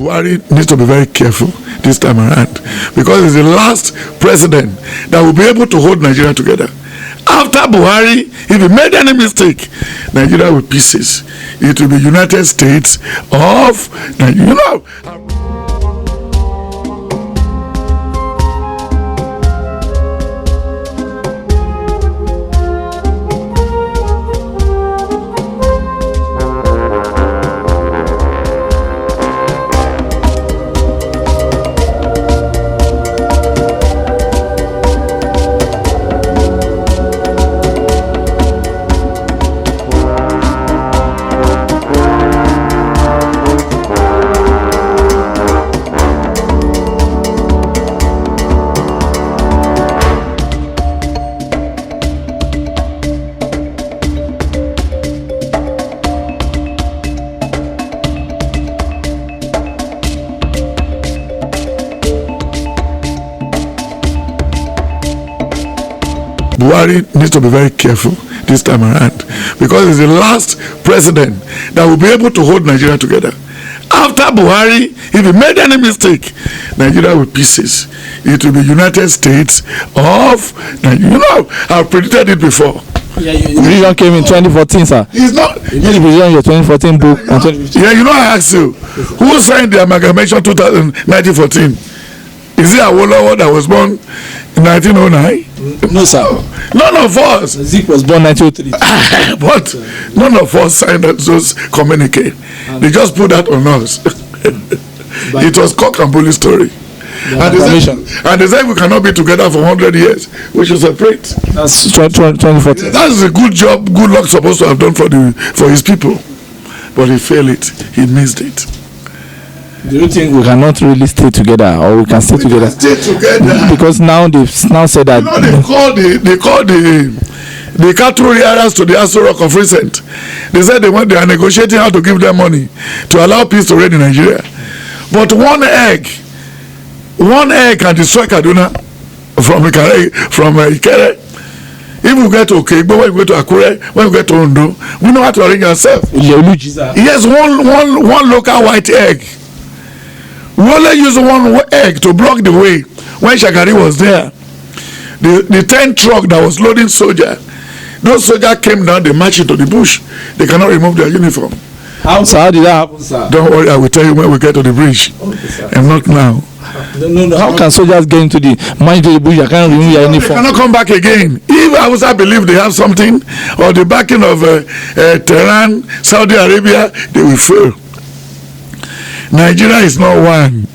Buhari needs to be very careful this time around, because he's the last president that will be able to hold Nigeria together. After Buhari, if he made any mistake, Nigeria will pieces. It will be United States of Nigeria. You know. Buhari needs to be very careful this time around, because he's the last president that will be able to hold Nigeria together. After Buhari, if he made any mistake, Nigeria will pieces. It will be United States of Nigeria. You know, I've predicted it before. Yeah, the vision came in 2014, sir. It's not. You made the vision in your 2014 book. And 2015. Yeah, you know, I asked you, who signed the amalgamation 1914? Is it Awolowo that was born in 1909? No, sir. None of us. Zik was born 1903. But none of us signed those communique. They just put that on us. It was cock and bull story. And they said we cannot be together for 100 years. We should separate. That's 2014. That's a good job, good luck supposed to have done for his people. But he failed it. He missed it. Do you think we cannot really stay together, or we can stay together? Stay together. Because now they've said that. You know, they call the cattle areas to the Diaspora of recent. They said they are negotiating how to give them money to allow peace to reign in Nigeria. But one egg can destroy Kaduna from Ikere. If we get to Okegbo, when we go to Akure, when we get to Ondo, we know how to arrange ourselves. Yes, one local white egg. We only use one egg to block the way when Shagari was there. The 10 truck that was loading soldier, those soldiers came down, they marched into the bush. They cannot remove their uniform. How did that happen, sir? Don't worry, I will tell you when we get to the bridge. Okay, and not now. No. How can soldiers get into the bush? I can't remove your uniform. They cannot come back again. If I believe they have something, or the backing of Tehran, Saudi Arabia, they will fail. Nigeria is not one.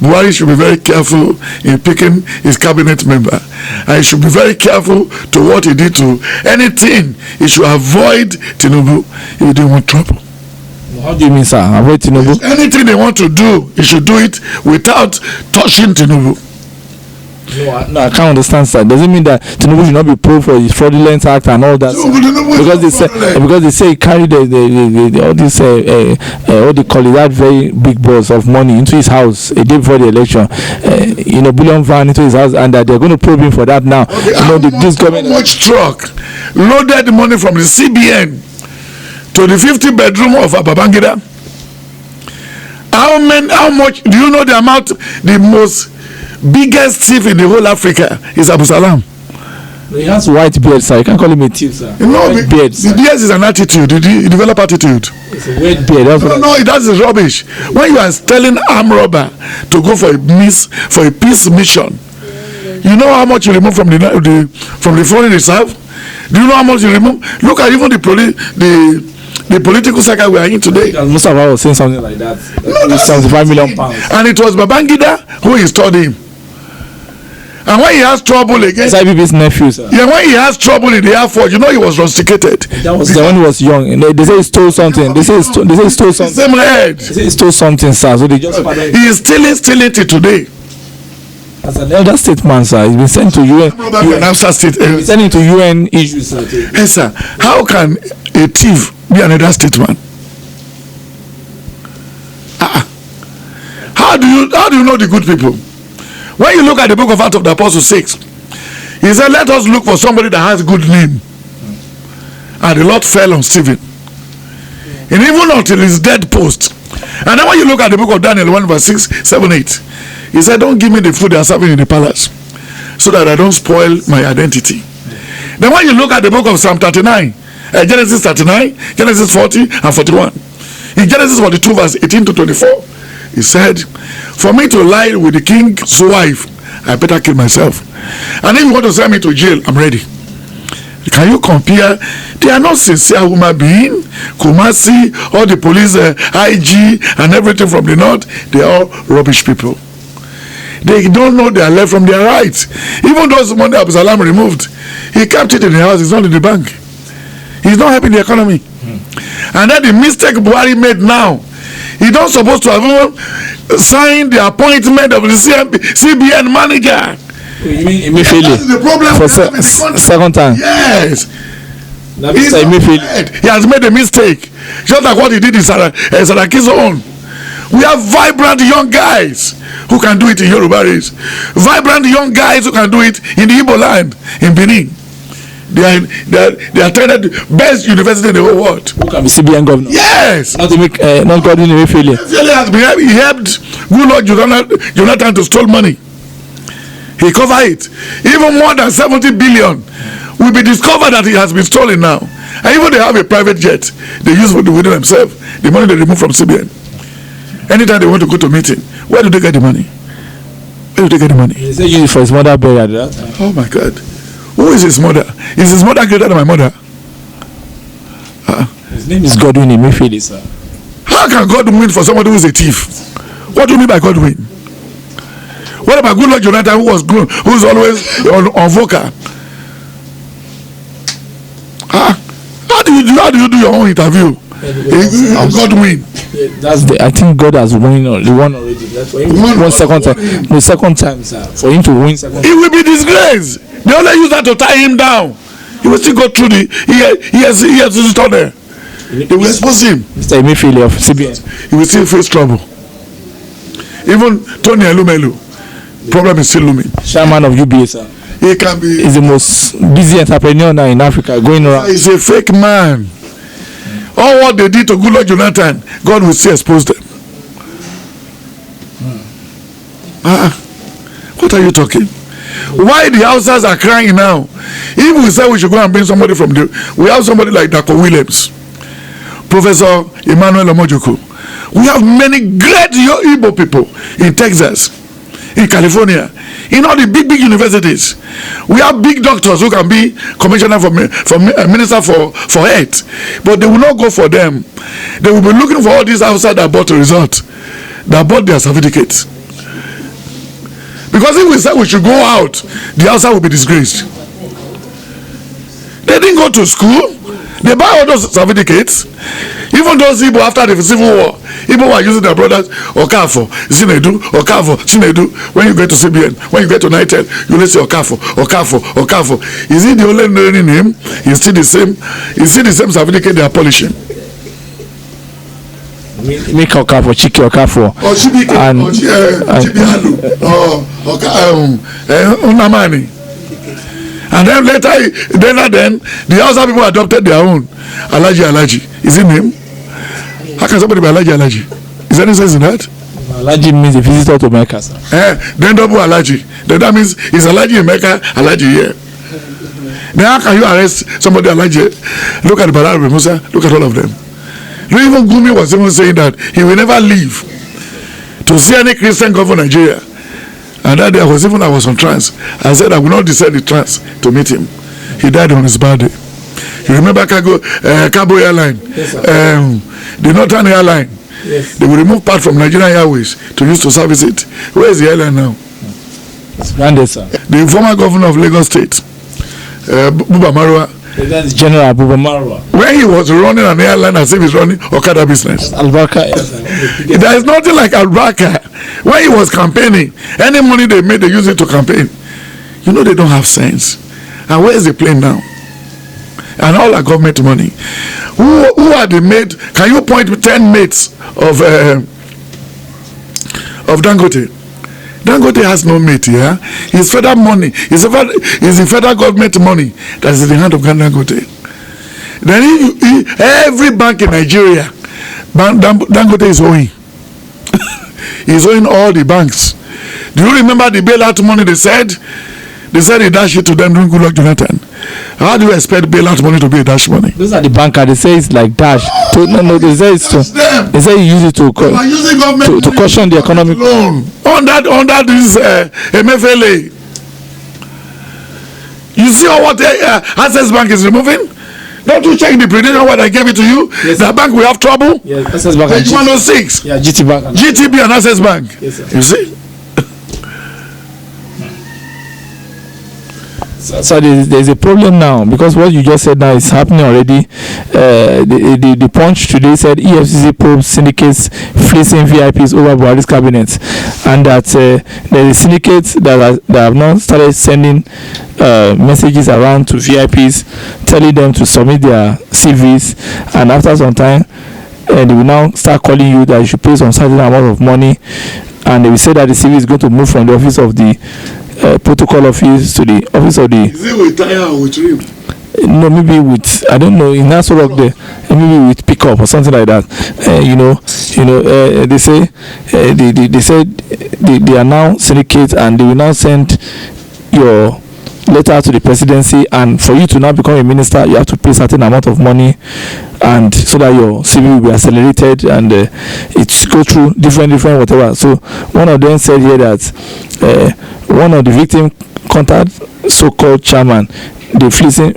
Buhari should be very careful in picking his cabinet member. And he should be very careful to what he did to anything. He should avoid Tinubu if he didn't want trouble. How do you mean, sir? Avoid Tinubu? Anything they want to do, he should do it without touching Tinubu. No, I can't understand, sir. Does it mean that Tinubu should not be pro for the Fraudulent Act and all that? Because they say he carried all this what they call it, that very big boss of money into his house a day before the election, bullion van into his house, and that they're going to probe him for that now. Okay, this government, how much truck loaded the money from the CBN to the 50 bedroom of Babangida? How much do you know the amount? The most biggest thief in the whole Africa is Abu Salam. He has white beard, sir. You can't call him a thief, sir. The beard is an attitude. You develop attitude. It's a weird beard. That is rubbish. When you are telling armed robber to go for a peace mission, you know how much you remove from the foreign reserve? Do you know how much you remove? Look at even the political saga we are in today. Mustafa was saying something like that. That's 75 million pounds. And it was Babangida who installed him. And when he has trouble again, IBB's nephew, sir. Yeah, when he has trouble in the Air Force, he was rusticated. That was when he was young. They say he stole something. They say he stole something. Same head. They say he stole something, sir. So they just. He is stealing till today. As an elder statesman, sir, he's been sent to UN. He's sent to UN issues, sir. Yes, sir. How can a thief be an elder statesman? How do you know the good people? When you look at the book of Acts of the Apostles 6, he said, let us look for somebody that has a good name. And the Lord fell on Stephen. And even until his dead post, And then when you look at the book of Daniel 1 verse 6, 7, 8, he said, don't give me the food they are serving in the palace, so that I don't spoil my identity. Then when you look at the book of Psalm 39, Genesis 39, Genesis 40 and 41, in Genesis 42 verse 18 to 24, he said, for me to lie with the king's wife, I better kill myself. And if you want to send me to jail, I'm ready. Can you compare? They are not sincere human beings. Kumasi, all the police, IG and everything from the north, they are all rubbish people. They don't know their left from their right. Even those money Abu Salam removed, he kept it in the house. It's not in the bank. He's not helping the economy. And then the mistake Buhari made now, he don't supposed to have signed the appointment of the CBN manager. You mean that's the problem for second time? Yes. He has made a mistake, just like what he did in Saraki's own. We have vibrant young guys who can do it in Yoruba race, vibrant young guys who can do it in the Igbo land, in Benin. They attended the best university in the whole world. Who can be CBN governor? Yes. Not to make not Godwin Emefiele. He helped Goodluck Jonathan to steal money. He covered it. Even more than 70 billion will be discovered that it has been stolen now. And even they have a private jet they use for within themselves. The money they remove from CBN. Anytime they want to go to a meeting, where do they get the money? Where do they get the money? He said use it for his mother burial at that time. Oh my God. Who is his mother? Is his mother greater than my mother? His name is Godwin Emefiele, sir. How can God win for somebody who is a thief? What do you mean by God win? What about Goodluck Jonathan, who's always on vocal? How do you do your own interview? God win. That's I think God has won already. That's for him to win second time. The second time, sir. For him to win second time. He will be disgraced. They only use that to tie him down. He will still go through he has to stop there. They will expose him. Mr. Emefiele of CBN. He will still face trouble. Even Tony Elumelu, problem is still looming. Chairman of UBA, sir. He can be. He's the most busy entrepreneur now in Africa, going around. He's a fake man. All what they did to Goodluck Jonathan, God will still expose them. What are you talking? Why the Hausas are crying now? If we say we should go and bring somebody from we have somebody like Dr. Williams, Professor Emmanuel Omojoko. We have many great Igbo people in Texas, in California, in all the big universities. We have big doctors who can be commissioner for minister for health, but they will not go for them. They will be looking for all these outside that bought a result, that bought their certificates. Because if we say we should go out, the outside will be disgraced. They didn't go to school. They buy all those certificates. Even those Igbo after the Civil War, Igbo were using their brothers Okafo, Sinedu, Okafo, Sinedu. When you get to CBN, when you get to United, you will say Okafo, Okafo, Okafo. Is he the only name? He's still the same. He's still the same certificate they are polishing. Make Okafo, Chiki Okafo, or Chibike, or Chibialu, or Unamani. And then later, then the other people adopted their own. Alaji. Is it him? How can somebody be Alaji? Is there any sense in that? Alaji means a visitor to Mecca, sir. Then double Alaji. Then that means it's Alaji in Mecca, Alaji here. Then how can you arrest somebody Alaji? Look at Barab Musa, look at all of them. Even Gumi was even saying that he will never leave to see any Christian govern Nigeria. And that day I was on trance. I said I will not descend the trance to meet him. He died on his birthday. You remember Cabo Airline? Yes, the Northern Airline. Yes. They will remove part from Nigerian Airways to use to service it. Where is the airline now? It's branded, sir. The former governor of Lagos State, Buba Marwa. That is General Buba Marwa. When he was running an airline as if he's running Okada business. Albarka. There is nothing like Albarka. When he was campaigning, any money they made, they use it to campaign. You know they don't have sense. And where is the plane now? And all our government money. Who are the mates? Can you point to 10 mates of Dangote? Dangote has no mate here. His federal money is the federal government money that is in the hand of Dangote. Then every bank in Nigeria, Dangote is owing. He's owing all the banks. Do you remember the bailout money they said? They said they dash it to them during Goodluck Jonathan. How do you expect bailout money to be a dash money? Those are the bankers. They say it's like dash. No, they say it's to. They say you use it to caution the economic loan under this MFLA. You see what Access Bank is removing? Don't you check the prediction what I gave it to you? Yes, the bank will have trouble. Yes, Access Bank. Page 106. Yeah, GTB and Access Bank. Yes, sir. You see? So there's a problem now, because what you just said now is happening already. The Punch today said EFCC probes syndicates fleecing VIPs over Buhari's cabinet, and that there is syndicates that have now started sending messages around to VIPs, telling them to submit their CVs, and after some time they will now start calling you that you should pay some certain amount of money, and they will say that the CV is going to move from the office of the protocol office to the office of the. Is it with tire or with rim? No, maybe with, I don't know, in that sort of the, maybe with pickup or something like that. They say they said they are now syndicates, and they will now send your letter to the presidency, and for you to now become a minister you have to pay certain amount of money, and so that your CV will be accelerated, and it go through different whatever. So one of them said here that one of the victim contact so-called chairman. The fleecing,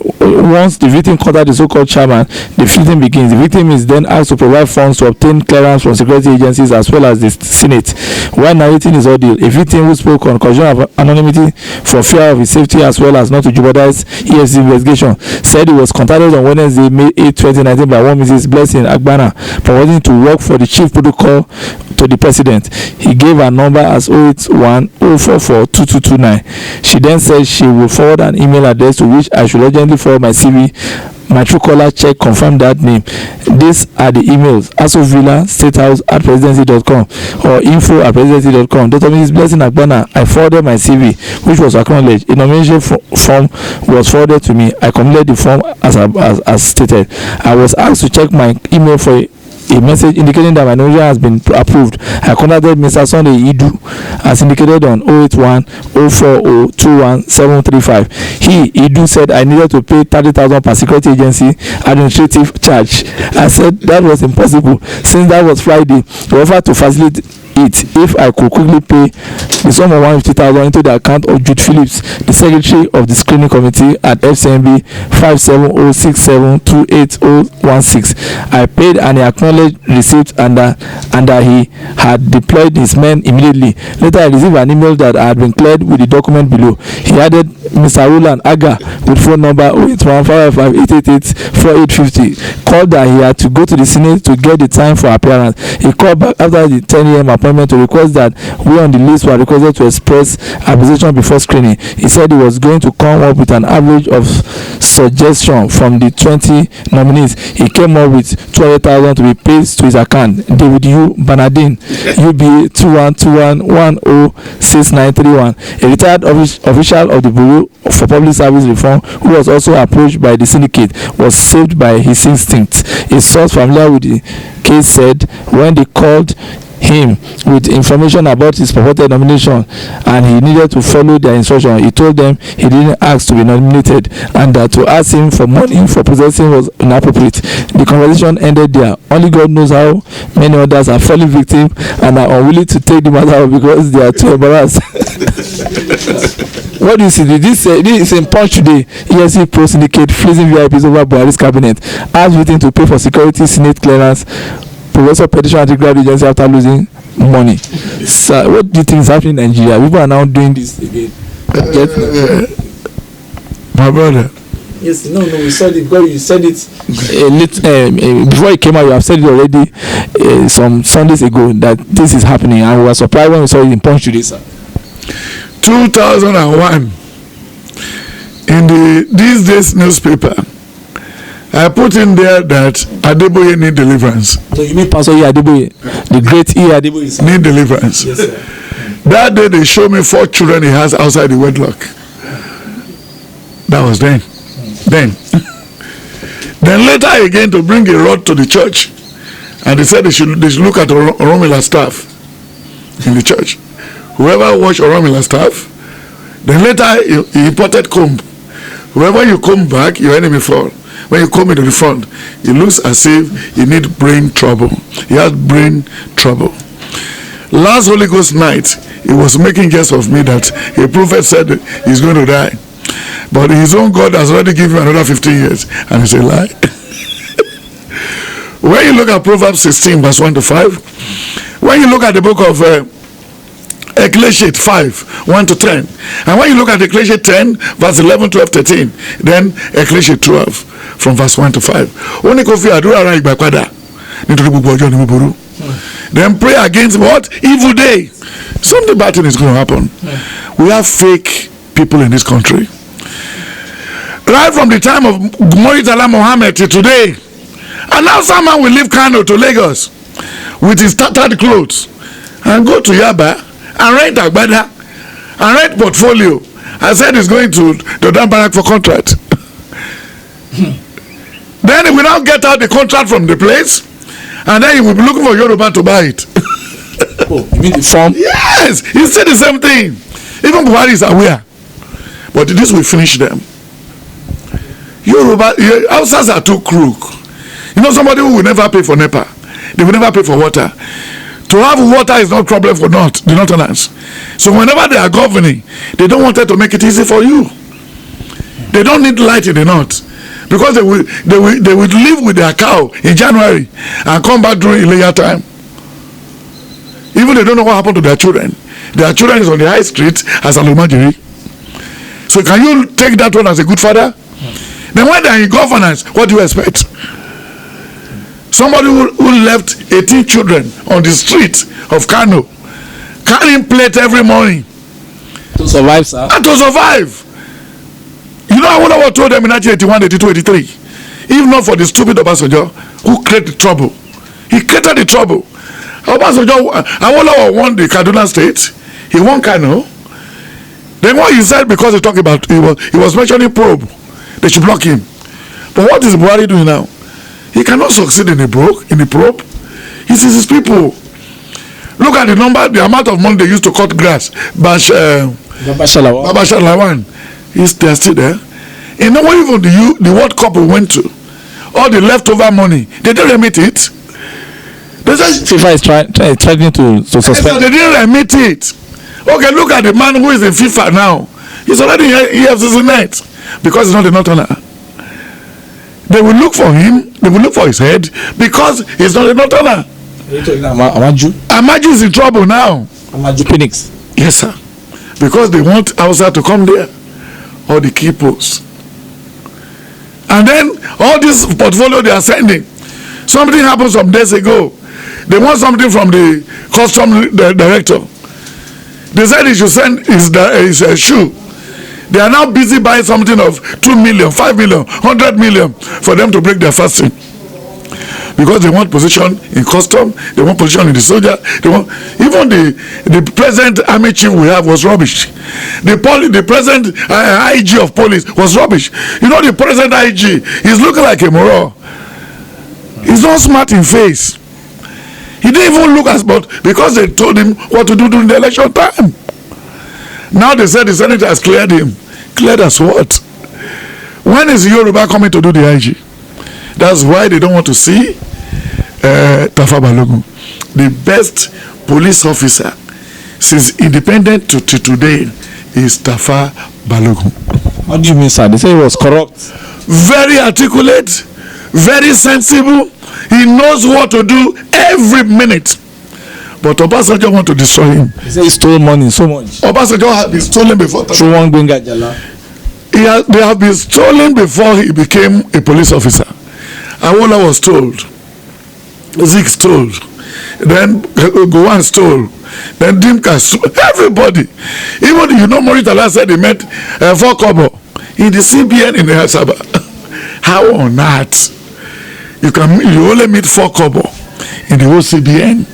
once the victim contact the so-called chairman, the fleecing begins. The victim is then asked to provide funds to obtain clearance from security agencies as well as the Senate. While narrating his ordeal, a victim who spoke on condition of anonymity for fear of his safety as well as not to jeopardize EFCC investigation, said he was contacted on Wednesday, May 8, 2019 by one Mrs. Blessing Agbana, proposing to work for the chief protocol to the president. He gave her number as 081-044-2229. She then said she will forward an email address to which I should urgently forward my CV. My Truecaller check confirmed that name. These are the emails: asovilla statehouse@presidency.com or info@presidency.com. Dr. Mrs. Blessing Agbana, I forwarded my CV, which was acknowledged. A nomination form was forwarded to me. I completed the form as stated. I was asked to check my email for a message indicating that my nomination has been approved. I contacted Mr. Sunday Idu as indicated on 081-040-21735. Idu said I needed to pay 30,000 per security agency administrative charge. I said that was impossible since that was Friday. He offered to facilitate it if I could quickly pay the sum of 150,000 into the account of Jude Phillips, the secretary of the screening committee at FCMB 57067280016. I paid and he acknowledged receipt and that he had deployed his men immediately. Later I received an email that I had been cleared with the document below. He added Mr. Roland Aga with phone number 08155884850. Called that he had to go to the Senate to get the time for appearance. He called back after the 10 a.m. appointment to request that we on the list were requested to express appreciation before screening. He said he was going to come up with an average of suggestion from the 20 nominees. He came up with 200,000 to be paid to his account. David U. Bernardine, UBA 2121106931, a retired official of the Bureau for Public Service Reform, who was also approached by the syndicate, was saved by his instincts. A source familiar with the case said when they called him with information about his purported nomination and he needed to follow their instruction, he told them he didn't ask to be nominated and that to ask him for money for possessing was inappropriate. The conversation ended there. Only God knows how many others are falling victim and are unwilling to take the matter up because they are too embarrassed. What do you see? This is in Punch today. EFCC pro syndicate fleecing VIPs over Buhari's cabinet. Asked waiting to pay for security, Senate clearance, Professor petition anti-graft agency after losing money. So what do you think is happening in Nigeria? People are now doing this again. My brother. Yes, no, we said it because you said it before it came out. You have said it already some Sundays ago that this is happening, and we were surprised when we saw it in Punch today, sir. 2001 in the These Days newspaper, I put in there that Adeboye need deliverance. So you mean Pastor Adeboye, the great Adeboye? Need deliverance. Yes, sir. That day they showed me 4 children he has outside the wedlock. That was then. Then later again to bring a rod to the church, and they said they should look at Oromila's staff. in the church. Whoever washed or run last staff, then later he imported comb. Whoever you comb back, your enemy fall. When you come into the front, it looks as if you need brain trouble. He had brain trouble. Last Holy Ghost night, he was making jest of me that a prophet said he's going to die. But his own God has already given him another 15 years. And it's a lie. When you look at Proverbs 16, verse 1 to 5, when you look at the book of Ecclesiastes 5, 1 to 10, and when you look at Ecclesiastes 10, verse 11, 12, 13, then Ecclesiastes 12, from verse 1 to 5. Only kofi adura ra igba pada nítorí gbogbo ọjọ́ ni búburú. Then pray against what? Evil day. Something bad thing is going to happen. We have fake people in this country. Right from the time of Muhammadu Muhammad to today. And now someone will leave Kano to Lagos with his tattered clothes and go to Yaba and rent Agbada and rent portfolio. I said he's going to Damparak for contract. Then he will now get out the contract from the place and then he will be looking for Yoruba to buy it. Oh, you mean the farm? Yes, he said the same thing. Even Buhari is aware. But this will finish them. Yoruba, Hausas are too crook. You know somebody who will never pay for NEPA. They will never pay for water. To have water is not a problem for the Northerners. So whenever they are governing, they don't want to make it easy for you. They don't need light in the north. Because they will live with their cow in January and come back during Ileya time. Even they don't know what happened to their children. Their children is on the high street as Alumajiri. So can you take that one as a good father? Then when they are in governance, what do you expect? Somebody who left 18 children on the street of Kano, carrying plate every morning. To survive, sir. And to survive. You know what told them in 1981, 82, 83? If not for the stupid Obasanjo who created the trouble. He created the trouble. Obasanjo, Awolowo won the Kaduna state. He won Kano. Then what he said, because he talked about, he was mentioning probe. They should block him. But what is Buhari doing now? He cannot succeed in the probe. He sees his people. Look at the amount of money they used to cut grass. Babashar Lawan. They're still there. And now even the World Cup we went to, all the leftover money, they didn't remit it. FIFA is trying to suspend. They didn't remit it. Okay, look at the man who is in FIFA now. He's already in EFCC net because he's not a Northerner. They will look for him. They will look for his head because he's not a Northerner. Amaju is in trouble now. Amaju Phoenix. Yes, sir. Because they want Hausa to come there. Or the key posts. And then all this portfolio they are sending. Something happened some days ago. They want something from the custom director. They said he should send his shoe. They are now busy buying something of 2 million, 5 million, 100 million for them to break their fasting. Because they want position in custom, they want position in the soldier, they want even the present army chief we have was rubbish. The present IG of police was rubbish. You know the present IG, he's looking like a moron. He's not smart in face. He didn't even look as but because they told him what to do during the election time. Now they said the Senate has cleared him. Cleared as what? When is Yoruba coming to do the IG? That's why they don't want to see Tafa Balogun. The best police officer since independent to today is Tafa Balogun. What do you mean, sir? They say he was corrupt. Very articulate, very sensible. He knows what to do every minute. But Obasanjo want to destroy him. He said he stole money so much. Obasanjo had been stolen before. Through one Gbenga Jala. They have been stolen before he became a police officer. Awola was told, Zik stole, then Gowon stole, then Dimka stole, everybody. Even Moritala said he met 4 kobo in the CBN in the Hasaba. How on earth? You only meet 4 kobo in the whole CBN.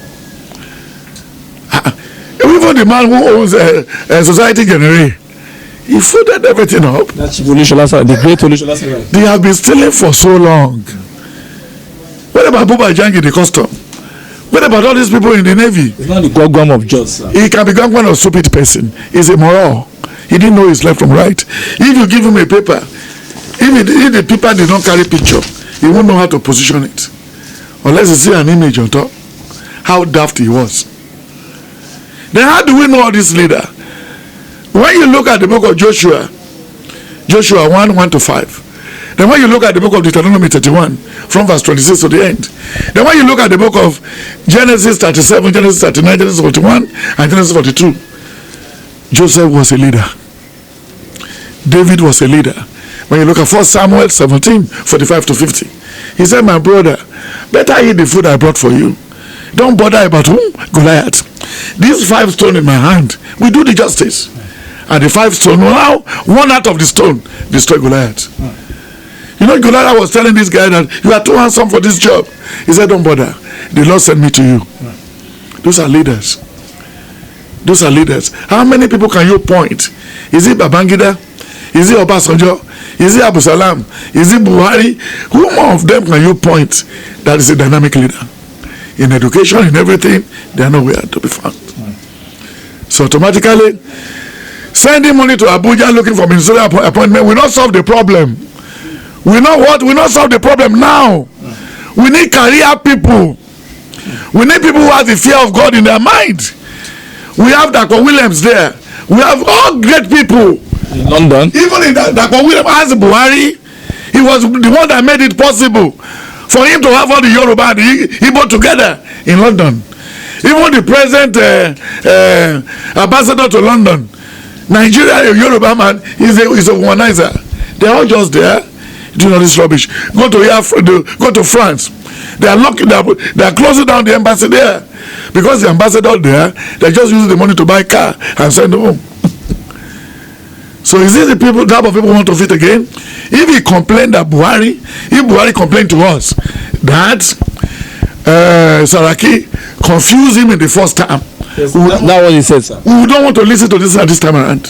Even the man who owns a society generate, he folded everything up. That's the great Olusola. They have been stealing for so long. What about Buba Jangi, the custom? What about all these people in the Navy? It's not the Gwagwam of just. He can become one of stupid person. He's immoral. He didn't know his left from right. If you give him a paper, if the paper did not carry picture, he won't know how to position it. Unless you see an image on top. How daft he was. Then how do we know all this leader? When you look at the book of Joshua 1:1-5. Then when you look at the book of Deuteronomy 31, from verse 26 to the end. Then when you look at the book of Genesis 37, Genesis 39, Genesis 41, and Genesis 42, Joseph was a leader. David was a leader. When you look at 1 Samuel 17:45-50, he said, my brother, better eat the food I brought for you. Don't bother about whom? Goliath. These 5 stones in my hand will do the justice. And the 5 stones, now one out of the stone destroy Goliath. You know, Goliath was telling this guy that you are too handsome for this job. He said, don't bother. The Lord sent me to you. Those are leaders. Those are leaders. How many people can you point? Is it Babangida? Is it Obasanjo? Is it Abu Salam? Is it Buhari? Who more of them can you point that is a dynamic leader? In education, in everything, they are nowhere to be found. So automatically, sending money to Abuja looking for ministerial appointment will not solve the problem. We know what? We not solve the problem now. We need career people. We need people who have the fear of God in their mind. We have Dr. Williams there. We have all great people. In London? Even in Dr. Williams as Buhari, he was the one that made it possible for him to have all the Yoruba and the Igbo together in London. Even the present ambassador to London, Nigeria, a Yoruba man, is a womanizer. They are all just there doing all this rubbish. Go to France. They are closing down the embassy there because the ambassador there, they're just using the money to buy a car and send them home. So is it the type of people who want to fit again? If he complained that if Buhari complained to us that Saraki confused him in the first time, yes, that's what he said, sir. We don't want to listen to this at this time around.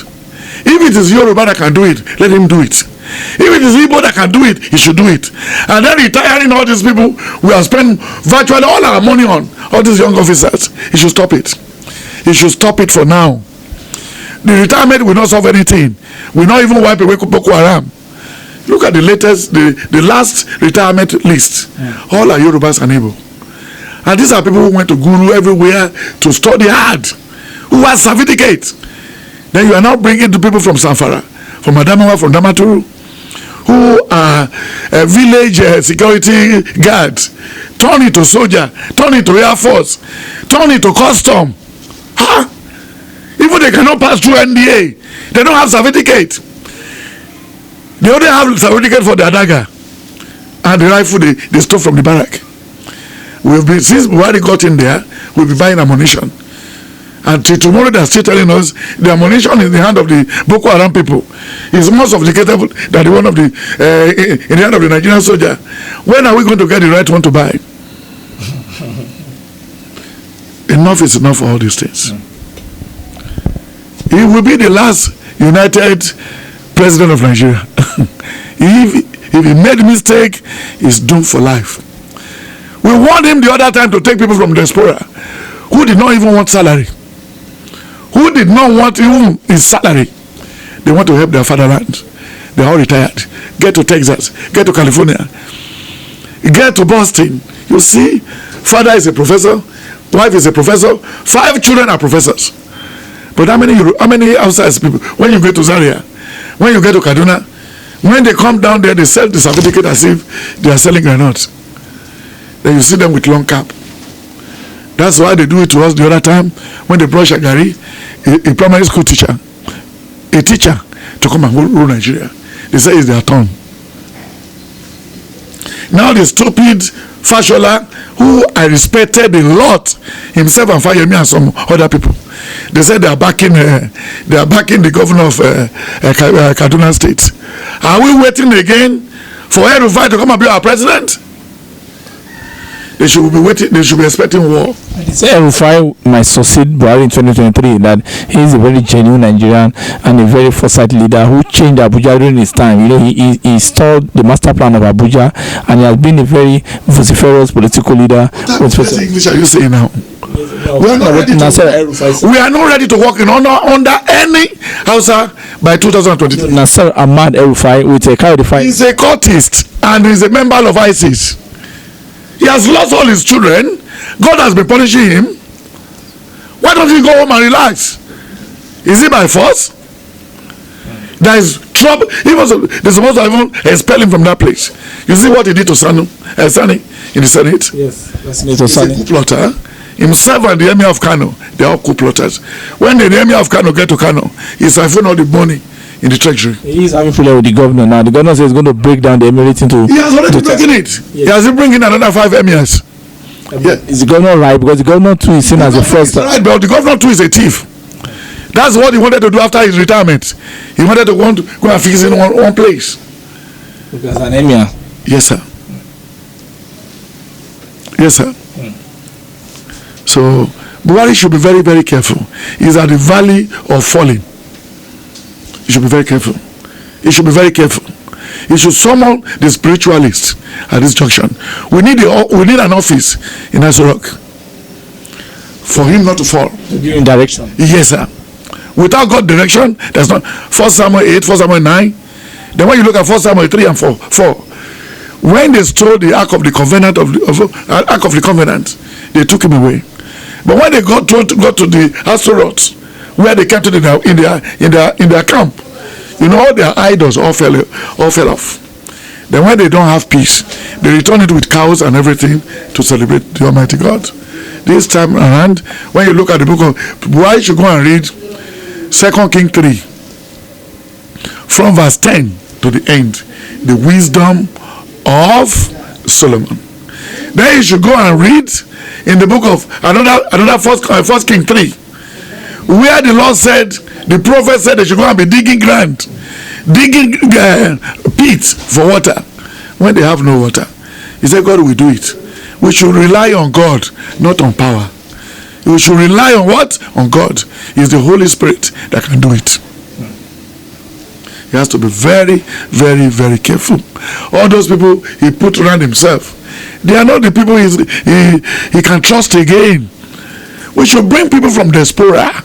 If it is Yoruba that can do it, let him do it. If it is Igbo that can do it, he should do it. And then retiring all these people we have spent virtually all our money on, all these young officers, he should stop it. He should stop it for now. The retirement will not solve anything. Will not even wipe away Boko Haram. Look at the latest, the last retirement list. All are Yorubas and Igbo. And these are people who went to Guru everywhere to study hard, who have certificates. Then you are now bringing the people from Sanfara, from Adamawa, from Damaturu, who are village security guards, turn into soldier, turn into Air Force, turn into custom. Huh? Even they cannot pass through NDA. They don't have certificate. They only have certificate for the dagger and the rifle they stole from the barrack. Since Buhari got in there, we'll be buying ammunition. And till tomorrow they're still telling us the ammunition in the hand of the Boko Haram people is more sophisticated than the one of in the hand of the Nigerian soldier. When are we going to get the right one to buy? Enough is enough for all these things. He will be the last united president of Nigeria. If he made a mistake, he's doomed for life. We warned him the other time to take people from Diaspora who did not even want salary, who did not want even his salary. They want to help their fatherland. They are all retired. Get to Texas, get to California, get to Boston. You see, father is a professor, wife is a professor, 5 children are professors. But how many outside people? When you go to Zaria, when you get to Kaduna, when they come down there, they sell the certificate as if they are selling granuts. Then you see them with long cap. That's why they do it to us the other time when they brought Shagari, a primary school teacher, a teacher, to come and rule Nigeria. They say it's their turn. Now the stupid Fashola, who I respected a lot, himself and Fayemi and some other people, they said they are backing the governor of Kaduna State. Are we waiting again for El-Rufai to come and be our president? They should be waiting. They should be expecting war. They say El-Rufai might succeed Buhari in 2023, that he is a very genuine Nigerian and a very foresight leader who changed Abuja during his time. You know, he installed the master plan of Abuja, and he has been a very vociferous political leader. What English are you saying now? We are not ready to work in under any Hausa by 2023. Nasser Ahmad El-Rufai with a carry the fight. He's a cultist and he's a member of ISIS. He has lost all his children. God has been punishing him. Why don't he go home and relax? Is it by force? There is trouble. They're supposed to even expel him from that place. You see what he did to Sani in the Senate? Yes, that's Senator Sani. He's a coup plotter. Himself and the Emir of Kano, they are all coup plotters. When the Emir of Kano get to Kano, he's siphoned all the money in the treasury. He is having problem with the governor now. The governor says he's going to break down the emirate into. He has already broken it. Yes. He has been bringing another 5 emirs. Yeah. Is the governor right? Because the governor too is seen as a first. Right, but the governor too is a thief. That's what he wanted to do after his retirement. He wanted to go and fix it in one place. Because an emir. Yes, sir. Yes, sir. So Buhari should be very, very careful. He's at the valley of falling. He should be very careful. He should be very careful. He should summon the spiritualists at this junction. We need an office in Azurok for him not to fall. To give him direction. Yes, sir. Without God direction, there's not. 1 Samuel 8, 1 Samuel 9. Then when you look at 1 Samuel 3 and 4, when they stole the Ark of the Covenant Ark of the Covenant, they took him away. But when they got to the Astaroth, where they kept it in their camp, you know, all their idols all fell off. Then when they don't have peace, they return it with cows and everything to celebrate the Almighty God. This time around, when you look at the book of Buhari, you should go and read 2 Kings 3 from verse 10 to the end, the wisdom of Solomon. Then you should go and read in the book of another first King 3, where the Lord said, the prophet said they should go and be digging pits for water when they have no water. He said God will do it. We should rely on God, not on power. We should rely on what? On God. It's the Holy Spirit that can do it. He has to be very, very, very careful. All those people he put around himself, they are not the people he can trust again. We should bring people from Diaspora.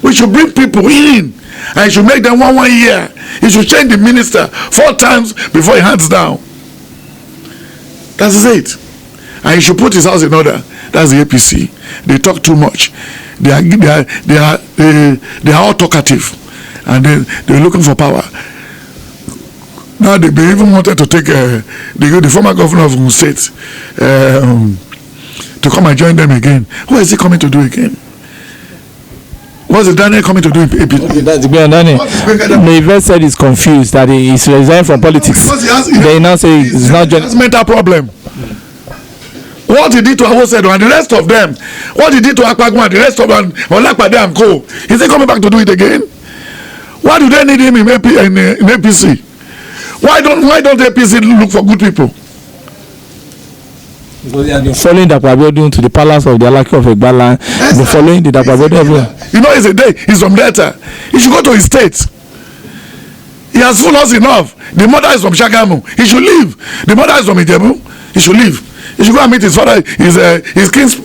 We should bring people in, and he should make them one year. He should change the minister 4 times before he hands down. That is it. And he should put his house in order. That's the APC. They talk too much. They are all talkative, and they're looking for power. Now they even wanted to take the former governor of Ogun State to come and join them again. What is he coming to do again? What's the Daniel coming to do in APC? Daniel. The said he's confused that he's resigned from politics. They now say he's not joining. That's mental problem. What he did to Awosedo and the rest of them, what he did to Akpagma and the rest of them, Olakpade and Co. Is he coming back to do it again? Why do they need him in APC? Why don't APC look for good people? Because they have been following Dapabodu to the palace of the Alaki of Egbala. They've been following the Dapabodu everywhere. You know, he's from Delta. He should go to his state. He has fooled us enough. The mother is from Shagamu. He should leave. The mother is from Ijebu. He should leave. He should go and meet his father, his king's.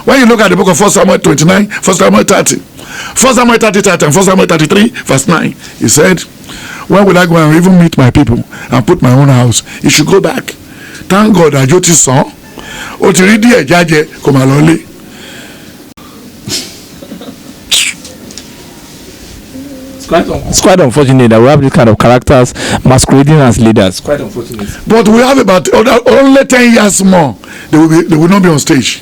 When you look at the book of 1 Samuel 29, 1 Samuel 30, 1 Samuel 30, and 1 Samuel 33, verse 9, he said, when will I go and even meet my people and put my own house? He should go back. Thank God that Joti's son, Otiridi Ejaje Komalole. It's quite unfortunate that we have this kind of characters masquerading as leaders. Quite unfortunate. But we have about only 10 years more. They will not be on stage.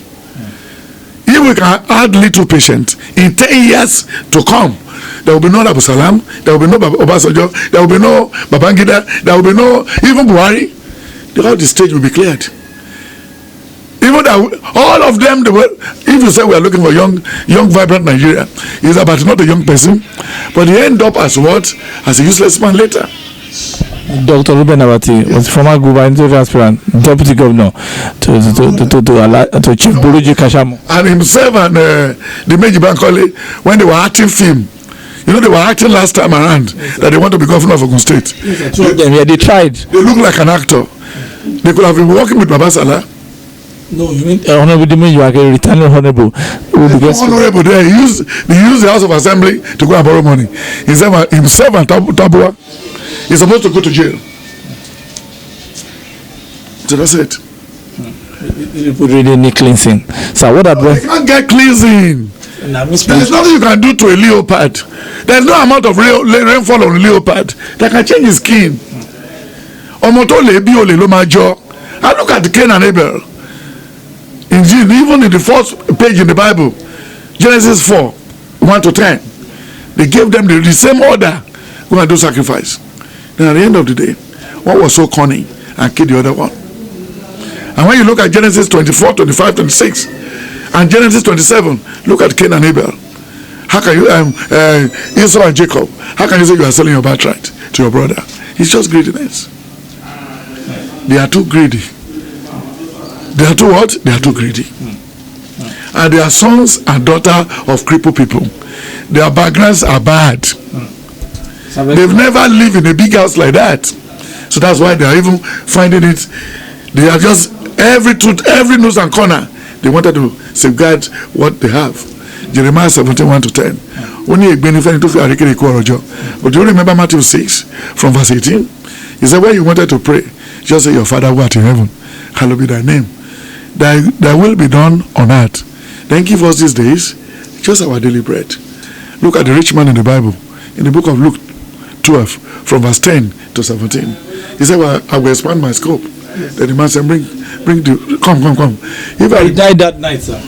If we can add little patience, in 10 years to come, there will be no Abu Salam, there will be no Obasanjo, there will be no Babangida, there will be no even Buhari. The stage will be cleared. Even that, all of them, if you say we are looking for young, vibrant Nigeria, it's about not a young person, but he end up as what? As a useless man later. Dr. Ruben Abati was former gubernatorial aspirant, deputy governor to Chief Buruji Kashamo. And himself and the Meji Bankole, when they were acting film, you know, they were acting last time around that they want to be governor of Ogun State. They tried. They look like an actor. They could have been working with Baba Salah. No, you mean honorable? You mean you are a returning honorable? Honorable there. They used the House of Assembly to go and borrow money. Himself and Tabua is supposed to go to jail. So that's it. People really need cleansing. So what advice? You can't get cleansing. There's nothing you can do to a leopard. There's no amount of rainfall on a leopard that can change his skin. Omoto bi ole lo ma jo. I look at Cain and Abel. Even in the first page in the Bible, Genesis 4, 1-10, they gave them the same order. Go and do sacrifice. Then at the end of the day, one was so cunning and killed the other one. And when you look at Genesis 24, 25, 26, and Genesis 27, look at Cain and Abel. How can you, Esau and Jacob, how can you say you are selling your birthright to your brother? It's just greediness. They are too greedy. They are too what? They are too greedy. And they are sons and daughters of crippled people. Their backgrounds are bad. They've never lived in a big house like that. So that's why they are even finding it. They are just every nook and corner. They wanted to safeguard what they have. Jeremiah 17, 1-10. But do you remember Matthew 6 from verse 18? He said, when you wanted to pray, just say, your Father who art in heaven, hallowed be thy name. Thy will be done on earth. Then give us these days just our daily bread. Look at the rich man in the Bible, in the book of Luke 12, from verse 10 to 17. He said, well, I will expand my scope. Then the man said, come. If I died that night, sir.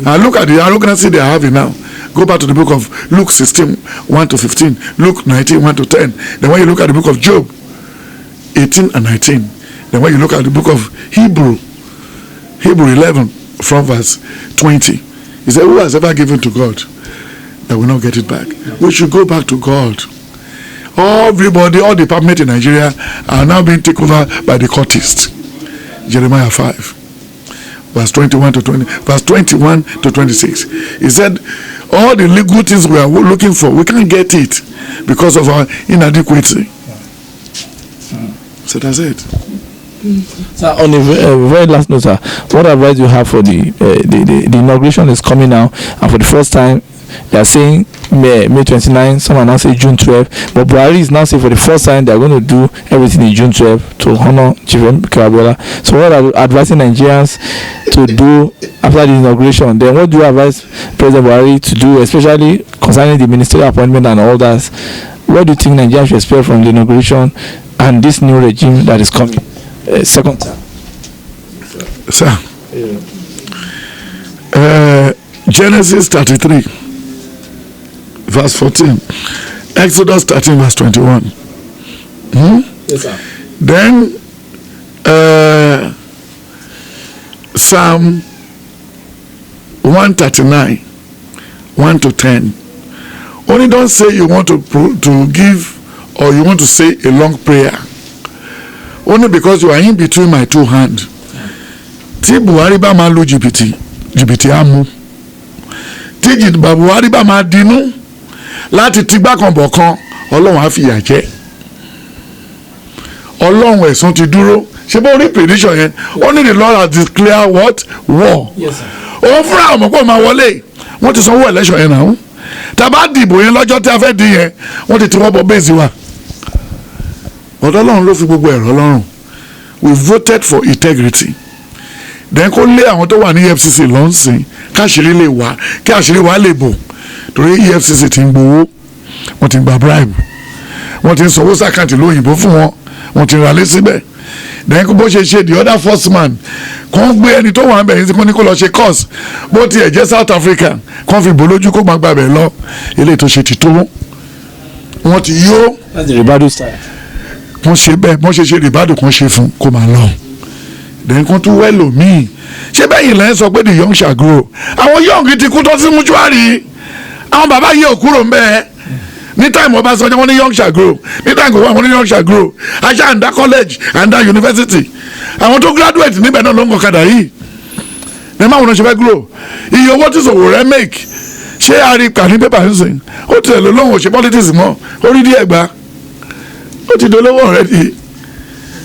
And look at the arrogancy they are having now. Go back to the book of Luke 16, 1-15, Luke 19, 1-10. Then when you look at the book of Job 18 and 19, then when you look at the book of Hebrew 11 from verse 20, he said, who has ever given to God that will not get it back? We should go back to God. Everybody, all departments in Nigeria are now being taken over by the cultists. Jeremiah 5, verse 21 to 26. He said, all the legal things we are looking for, we can't get it because of our inadequacy. So that's it. Sir, on a very last note, sir, what advice do you have for the inauguration is coming now, and for the first time they are saying May 29, some are now say June 12, but Buhari is now saying for the first time they are going to do everything in June 12 to honor Chief M.K.O. So what are you advising Nigerians to do after the inauguration? Then what do you advise President Buhari to do, especially concerning the ministerial appointment and all that? What do you think Nigerians should expect from the inauguration and this new regime that is coming? Second time. Sir, Genesis 33 verse 14, Exodus 13 verse 21. Yes, sir. Then Psalm 139 1-10. Only don't say you want to give or you want to say a long prayer. Only because you are in between my two hands. Tí Buhari bá máa lo jìbìtì á mú. Tí Buhari bá máa dinú láti tigbá kan bọ̀ kan, Ọlọ́run á fìyà jẹ. Ọlọ́run ẹ̀san ti dúró. Ṣé bó rí prediction yẹn? Only the Lord has declared what? War. Yes, sir. Òun fúnra ọmọ pọ̀ máa wọlé. Wọ́n ti sanwó election yẹn náà. Tàbá dìbò yẹn lọ́jọ́ tí a fẹ́ di yẹn, wọ́n ti tiwọ́ bọ bẹ́ẹ̀sì wa. Ọ̀dọ̀ Ọlọ́run ló fi gbogbo ẹ̀rọ lọ́rùn. We voted for integrity. Then kó lé àwọn tó wà ní EFCC lọ́nsìn káṣírí lè wá kí àṣírí wa lè bò torí EFCC ti ń gbowó, wọ́n ti ń gba bribe, wọ́n ti ń sanwó sàkáǹtì lóyìnbó fún wọn, wọ́n ti ń ralé síbẹ̀. Then kó bó ṣe ṣe the other first man kàn gbé ẹni tó wà ń bẹ̀ yín sí kó ní kó lọ ṣe course bó tiẹ̀ jẹ́ South Africa kàn fi bò lójú kó máa gbàbẹ̀ lọ eléyìí tó ṣe ti tó wọ́n ti yó. That's the Ribadu style. Wọ́n ṣe bẹ́ẹ̀ wọ́n ṣe Ribadu kan ṣe fún kó máa lọ. Then kan tún wẹ́lò míì ṣé bẹ́yìn lẹ́yìn sọ pé the young shall grow. Àwọn young ti kú tó sí mútuárì àwọn bàbá yìí ò kúrò ń bẹ́ẹ̀ ní time Ọbásanjọ́ wọ́n ní young shall grow, ní time Gowon wọ́n ní young shall grow, aṣá àǹdá college àǹdá university àwọn tó graduate níbẹ̀ náà ló ń kọ̀kadà yìí ní máa wọn ṣe fẹ́ grow. Iye owó tí Sowore make ṣé àríkà ní pépà ń sìn ó ti lè lóhùn òṣè politics mọ́ orí díẹ̀ gbà ó ti dolówó already.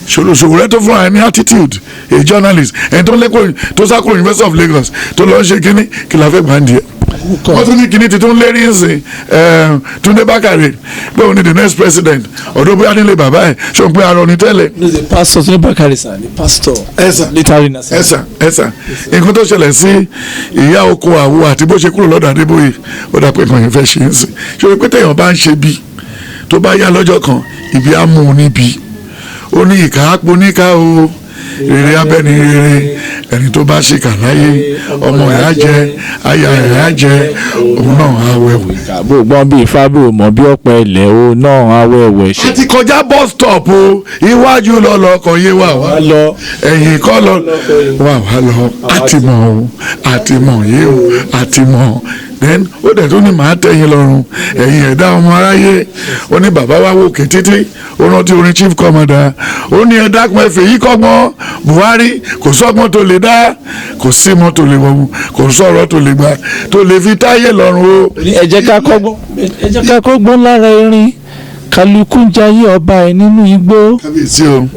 Sowore tó fún ní attitude a journalist ẹni tó lẹ́kọ̀ọ́ tó sákòrò University of Lagos tó lọ́ọ́ ṣe kínní kí la fẹ́ gbà ń di ẹ̀. wọ́n tún ní kínní ti tún lérí ńsìn Túndé Bákàrè pé òun ni the next president ọ̀dọ́ bóyá nílé bàbá ẹ̀ ṣé òun pé arọ ní tẹ́lẹ̀. the pastor Túndé Bákàrè sir the pastor. ẹ̀sà ẹ̀sà nǹkan tó ṣẹlẹ̀ sí ìyá oko àwo àti bó ṣe kúrò lọ́dọ̀ Adébóyè ó dà pé nǹkan yẹn fẹ́ ṣe ń sìn ṣé o pé téèyàn bá ń ṣe bí tó bá yá lọ́jọ́ kan ìbí á mú un níbi ó ní ìka àpò níka o rere abẹ́ni rere ẹni tó bá ṣe kà láyé ọmọ ẹ̀ á jẹ aya ẹ̀ á jẹ òun náà á wẹ̀wẹ̀. bó gbọ́n bí ifá bó mọ̀ bí ọ̀pẹ ilẹ̀ o náà á wẹ̀wẹ̀ ṣe. a ti kọjá bus stop o iwájú lọ́lọ́kọ̀ yé wà wá lọ ẹ̀yìn kọ́ lọ wà wá lọ àtìmọ̀ o àtìmọ̀ yé o àtìmọ̀ then ó dẹ̀ tó ní màá tẹ̀yìn lọ́rùn ẹ̀yìn ẹ̀dá ọmọ aráyé ó ní bàbá wa wòkè títí ó rántí orin chief commander ó ní ẹ̀dá kan ẹ̀fẹ̀ yìí kọ́gbọ́n Buhari kò sọ́gbọ́n tó lè dá kò símọ́ tó lè wọ́wọ́ kò sọ̀rọ̀ tó lè gbà tó lè fi táyé lọ́rùn o. ẹ jẹ́ ká kọ́gbọ́n lára erin kálukú ń jayé ọba ẹ nínú igbó. kábíyèsí o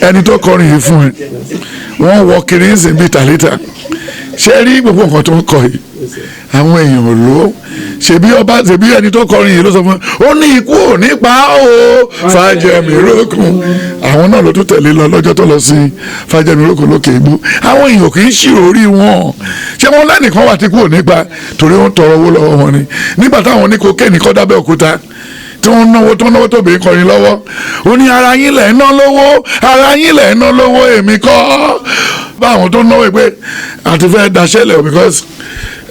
ẹni tó kọrin yìí fún ẹ wọ́n wọ kiri ń sìn bíi tàlítà ṣe rí gbogbo nǹkan tó ń kọ yìí àwọn èèyàn ló ṣebí ẹni tó kọrin yìí ló sọ fún ó ní ikú ò ní pa ó Fájẹmírókun àwọn náà ló tún tẹ̀lé lọ lọ́jọ́ tó lọ sí Fájẹmírókun lókè igbó àwọn èèyàn kì í ṣírò orí wọn ṣé wọn lẹ́nìkan wà tí kú ò ní pa torí wọn tọrọ owó lọ́wọ́ wọn ni nígbà táwọn ní kokéènì kọ́ dábẹ́ òkúta tí wọ́n náwó tó bèé kọrin lọ́wọ́ ó ní ara yín lẹ̀ ń ná lówó èmi kọ́ báwọn tó náwó pé àti fẹ́ daṣẹ́lẹ̀ because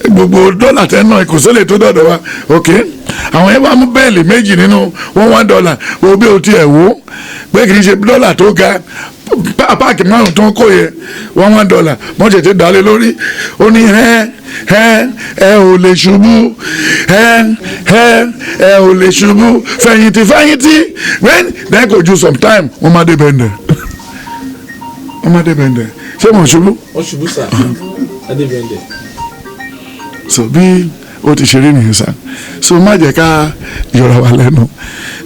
gbogbo dọ́là tẹ́ náà kò sólè tó dọ̀dọ̀ wa ok àwọn yẹn bá mú bẹ́ẹ̀lì méjì nínú $1 wo bí o tiẹ̀ wò pé kì í ṣe dọ́là tó ga páàkì márùn tó ń kó yẹ $1 wọ́n tètè dálé lórí ó ní ẹ ò lè ṣubú ẹ ò lè ṣubú fẹ̀yìntì then kò ju sometime wọ́n má dé bẹ́ndẹ̀ ṣé mo ṣubú. wọ́n ṣubú sá adé bẹ́ndẹ̀. so bí o ti ṣe rí nìyẹn sá so má jẹ́ ká yọra wa lẹ́nu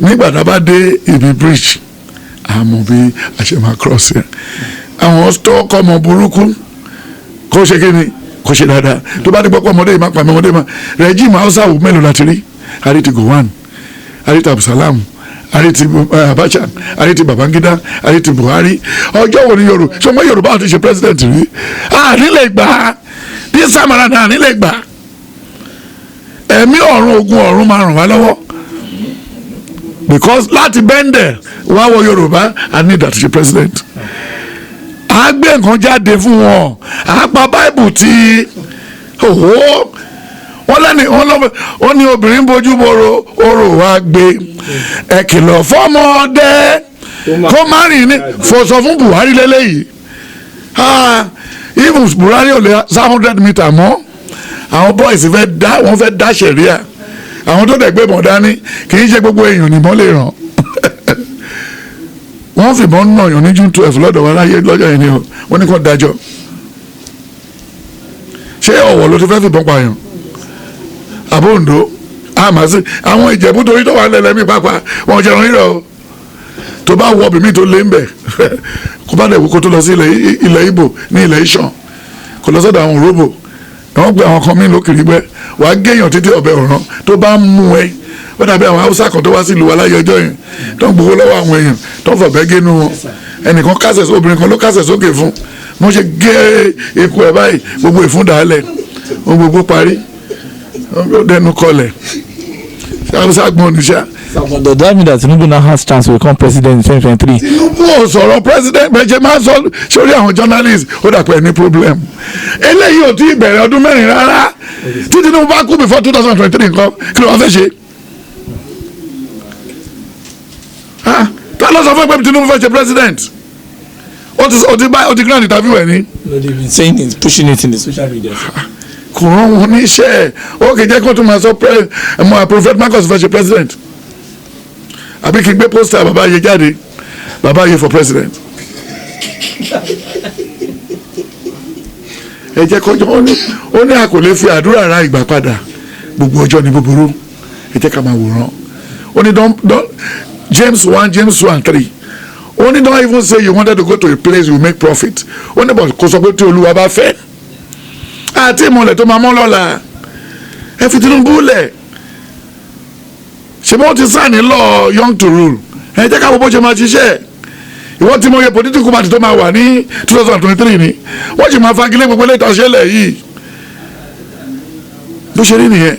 nígbà tá a bá dé ibi bridge àmọ́ bí a ṣe máa cross yẹn àwọn tó kọ́ ọmọ burúkú kó ṣe kí ni kó ṣe dáadáa tó bá dé gbọ́ pé ọmọdé yìí má pa ọmọdé má rẹ́jíìmù Hausa wò mélòó láti rí àrètí Gowon àrètí Abdulsalam àrètí Abacha àrètí Babangida àrètí Buhari ọjọ́ wo ni Yorùbá àti ṣe president rí nílẹ̀ gbà ní samara náà nílẹ̀ gbà ẹ̀mí ọ̀run ogun ọ̀run máa ràn wá lọ́wọ́ because láti bẹ́ndẹ̀ wá wọ Yorùbá I need that ṣe president a gbé nǹkan jáde fún wọn a pa báìbù tí wọ́n ní obìnrin bójú boro orò wa gbé ẹ kìlọ̀ fọ́mọdé kó má rìn ní fòsọ fún Buhari lélẹ́yìí even Buhari ò lè 100 meter mọ́ àwọn boys wọ́n fẹ́ dá sẹ̀ríà àwọn tó dẹ̀ gbé bọ̀ dání kì í ṣe gbogbo èèyàn nìbọn lè ràn wọ́n fìbọn náà yàn ní June 12 lọ́dọ̀ wa láyé lọ́jọ́ yẹn ni wọ́n ní kó dájọ́ ṣé Ọ̀wọ̀ ló ti fẹ́ fìbọn pààyàn àbóǹdó àmàsí àwọn Ìjẹ̀bú torí tó wà lẹ́lẹ́mí pápá wọn jẹun rírọ̀ tó bá wọ bìmí tó lé ń bẹ̀ kó bá dẹ̀ wò kó tó lọ sí ilẹ̀ Ìgbò ní ilẹ̀ Ìṣàn kó lọ sọ́dọ̀ àwọn òróbò wọ́n gbé àwọn kan mí lókèrè gbẹ́ wàá géèyàn títí ọ̀bẹ ọ̀ràn tó bá ń mú ẹ wọ́n dàbí àwọn Haúsá kan tó wá sí ìlú wa láyé ọjọ́ yẹn tó ń gbowó lọ́wọ́ àwọn èèyàn tó ń fọ̀bẹ́ génú wọn ẹnìkan kásẹ̀ obìnrin kan ló kásẹ̀ sókè fún wọ́n ṣe gé eku ẹ̀ báyìí gbogbo ìfúndàálẹ̀ ohun gbogbo parí ó dẹnu kọlẹ̀ Haúsá gbọ́n níṣà. Does that mean that Tinubu now has chance to become president in 2023? Tinubu ò sọ̀rọ̀ president bẹ́ẹ̀ máa sọ sórí àwọn journalist ó dà pé ní problem eléyìí ò tí ì bẹ̀rẹ̀ ọdún mẹ́rin rárá tí Tinubu bá kú before 2023 nǹkan kí ló wá fẹ́ ṣe. ta ló sọ fún pé Tinubu fẹ́ ṣe president ó ti grant interview ẹ̀ ní. No, they've been saying it, pushing it in the social media. kò rán wọn níṣẹ́ ó kì í jẹ́ kó tó máa sọ Prophet Marcus fẹ́ ṣe president àbí kí n gbé pósítà bàbá yẹ jáde bàbá yẹ for president. ẹ jẹ́ kọjọ́ ó ní a kò lè fi àdúrà ra ìgbà padà gbogbo ọjọ́ ní búburú ẹ jẹ́ ká máa wòran ó ní James 1:3 ó ní don't even say you wanted to go to a place you make profit ó ní bọ̀ kó sọ pé tí Olúwa bá fẹ́ àti ìmọ̀lẹ̀ tó máa mọ́ lọ́la ẹ fi Tinubu lẹ̀ ṣe bó ti sáà ní law young to rule ẹ jẹ́ ká bó ṣe máa ṣiṣẹ́ ìwọ́n ti mọ iye political party tó máa wà ní 2023 ni wọ́n sì máa fagilé gbogbo ilé ìtàṣẹ́lẹ̀ yìí bó ṣe rí nìyẹn.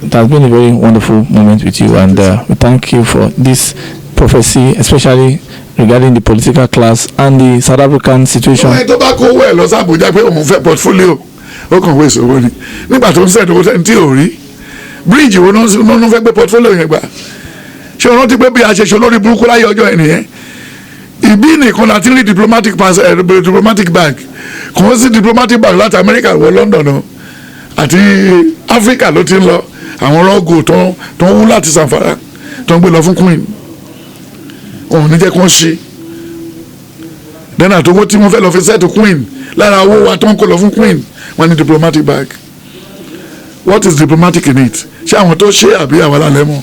It has been a very wonderful moment with you, and we thank you for this prophecy, especially regarding the political class and the South African situation. ọ̀hún tó bá kó owó ẹ̀ lọ sí Àbújá pé òun fẹ́ portfolio ó kàn wé ìṣòro ni nígbà tó ń sẹ́ni owó tí ò rí bíríìjì wo ló ń fẹ́ gbé portfolio yẹn gbà ṣé o rántí pé bí a ṣe ṣe olórí burúkú láyé ọjọ́ ẹ̀ nìyẹn ìbí nìkan láti rí diplomatic bag kò sí diplomatic bag láti Amẹ́ríkà wọ London náà àti Áfíríkà ló ti ń lọ àwọn rọ́gò tó ń wú láti Zamfara tó ń gbé lọ fún Queen òun ní jẹ́ kó ń ṣe dẹ́nà tó wó tí wọ́n fẹ́ lọ fi sẹ́ẹ̀tì Queen lára owó wa tó ń kó lọ fún Queen wọ́n ní diplomatic bag what is diplomatic in it ṣé àwọn tó ṣe àbí àwọn alálẹ́ mọ́.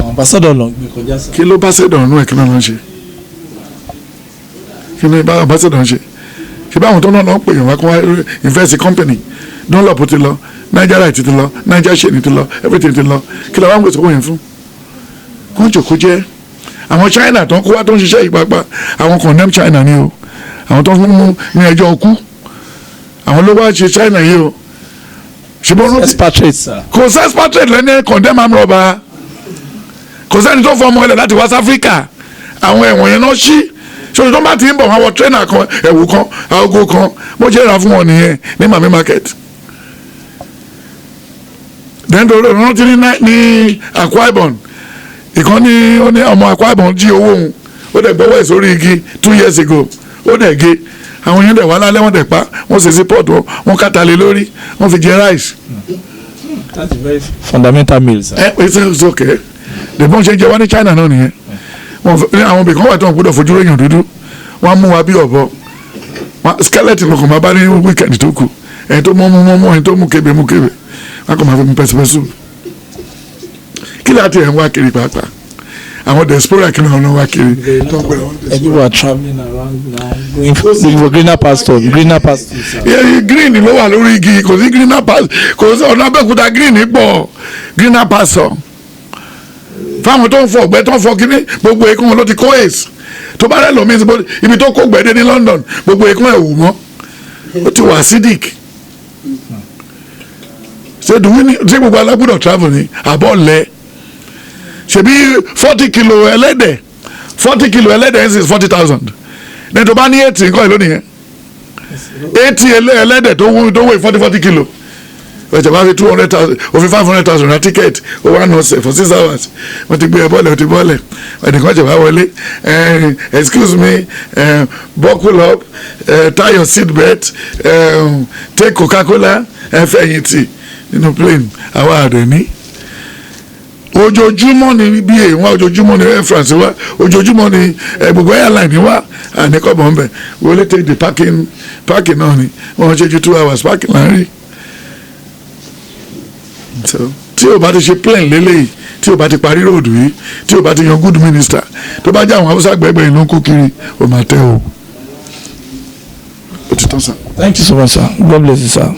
ambassador ló gbé kọjá sí. kí ló bá ṣèdọ̀ ọ̀nù ẹ̀ kí ló ń ṣe kí ló bá ambassador ń ṣe ṣe báwọn tó náà pè yàn wá kó wá invest company Dunlop ti lọ Nigeria ti lọ Nigeria ṣe ti lọ everything ti lọ kí ló wá ń gbèsè owó yẹn fún kó ń jòkó jẹ́ àwọn China tó ń kó wá tó ń ṣiṣẹ́ ìpapà àwọn condemn China ni o àwọn tó ń mú ní ẹjọ́ ọkú àwọn ló wá ṣe China yìí o ṣùgbọ́n kò sí expatriate lẹ́ni condemn am rọ́bà kò sẹ́ni tó fọmọ ilẹ̀ láti West Africa àwọn ẹ̀wọ̀n yẹn náà ṣí ṣòro tó bá ti ń bọ̀ wọn wọ trainer kan ẹ̀wù kan aago kan bó ṣe rà fún wọn nìyẹn ní Mami Market dẹ́ndó rántí ní Akwa Ibom ìkan ní ó ní ọmọ Akwa Ibom jí owó òun ó dẹ̀ gbọ́wọ́ ẹ̀ sórí igi 2 years ago ó dẹ̀ gé àwọn yẹn dẹ̀ wá lálẹ́ wọ́n dẹ̀ pa wọ́n sì sí pọ́ọ̀tù wọ́n kàtàlẹ́ lórí wọ́n fi jẹ rice. That's a very fundamental meal, sir. It's okay the bọ́n ṣe jẹ wá ní China náà nìyẹn àwọn bìkan wà tó wọn gbọ́dọ̀ fojú ròyìn dúdú wọ́n mú wa bí ọ̀bọ skeleton lọkàn máa bá ní weekend tó kù ẹni tó mọ́ ẹni tó mú kébé wọ́n kàn máa fi mú pẹ́sipẹ́sù kí láti ẹ̀ ń wá kiri pàápàá àwọn diaspora kí ló ń wá kiri. People are travelling around now going for greener pasture. Green ló wà lórí igi kò sí greener pasture kò sí ọ̀nà Abẹ́òkúta green pọ̀ greener pasture fáwọn tó ń fọ ọgbẹ tó ń fọ kínní gbogbo ekun ló ti kó ace tó bá rẹ lómi ibi tó kó gbẹdẹ ní London gbogbo ekun ẹ wù mọ ó ti wà acidic ṣé gbogbo alágbọ́dọ̀ travel ni àbọ̀ lẹ ṣebí 40 kilo ẹlẹ́dẹ̀ 40 kilo ẹlẹ́dẹ̀ is 40,000 ní tó bá ní 80 nǹkan ìlú nìyẹn 80 ẹlẹ́dẹ̀ tó wé 40 kilo ọjà bá fi 200,000 òfin 500,000 na ticket ó wà nọ́ọ̀sẹ̀ for 6 hours wọ́n ti gbé ẹ bọ́ọ̀lẹ̀ ó ti bọ́ọ̀lẹ̀ ẹnìkan jẹ̀ wá wọlé excuse me buckle up tie your seat belt take Coca-Cola fẹ̀yìntì nínú plane àwa àdẹ̀ ní ojoojúmọ́ ni bí èèwọ̀n ojoojúmọ́ ni Air France wá ojoojúmọ́ ni gbogbo airline wá àníkọ́bọ̀ ń bẹ̀ wọlé take the parking náà ni wọ́n ṣe ju 2 hours parking láàrin tí o bá ti ṣe plane lélẹ́yìí tí o bá ti parí ròdù yìí tí o bá ti yan good minister tó bá jẹ́ àwọn haúsá gbẹ́gbẹ́ ìlú ń kó kiri o máa tẹ́ o. Thank you so much, sir. God bless you, sir.